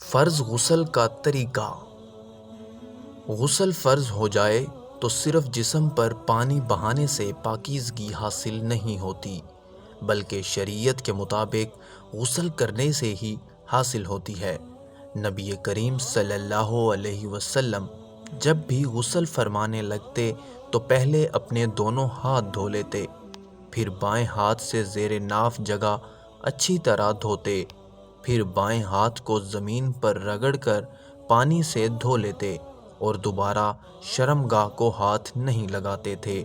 فرض غسل کا طریقہ۔ غسل فرض ہو جائے تو صرف جسم پر پانی بہانے سے پاکیزگی حاصل نہیں ہوتی، بلکہ شریعت کے مطابق غسل کرنے سے ہی حاصل ہوتی ہے۔ نبی کریم صلی اللہ علیہ وسلم جب بھی غسل فرمانے لگتے تو پہلے اپنے دونوں ہاتھ دھو لیتے، پھر بائیں ہاتھ سے زیر ناف جگہ اچھی طرح دھوتے، پھر بائیں ہاتھ کو زمین پر رگڑ کر پانی سے دھو لیتے اور دوبارہ شرمگاہ کو ہاتھ نہیں لگاتے تھے۔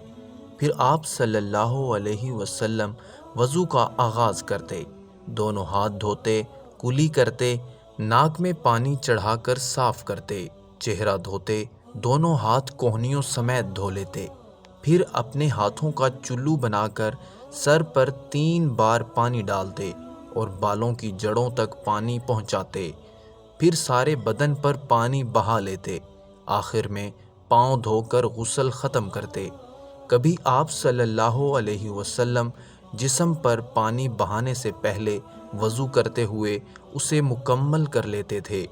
پھر آپ صلی اللہ علیہ وسلم وضو کا آغاز کرتے، دونوں ہاتھ دھوتے، کلی کرتے، ناک میں پانی چڑھا کر صاف کرتے، چہرہ دھوتے، دونوں ہاتھ کوہنیوں سمیت دھو لیتے، پھر اپنے ہاتھوں کا چلو بنا کر سر پر 3 بار پانی ڈالتے اور بالوں کی جڑوں تک پانی پہنچاتے، پھر سارے بدن پر پانی بہا لیتے، آخر میں پاؤں دھو کر غسل ختم کرتے۔ کبھی آپ صلی اللہ علیہ وسلم جسم پر پانی بہانے سے پہلے وضو کرتے ہوئے اسے مکمل کر لیتے تھے۔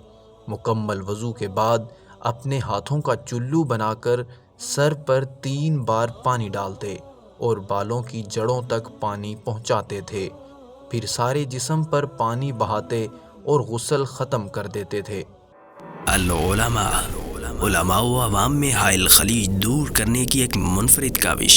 مکمل وضو کے بعد اپنے ہاتھوں کا چلو بنا کر سر پر 3 بار پانی ڈالتے اور بالوں کی جڑوں تک پانی پہنچاتے تھے، پھر سارے جسم پر پانی بہاتے اور غسل ختم کر دیتے تھے۔ علماء و عوام میں حائل خلیج دور کرنے کی ایک منفرد کاوش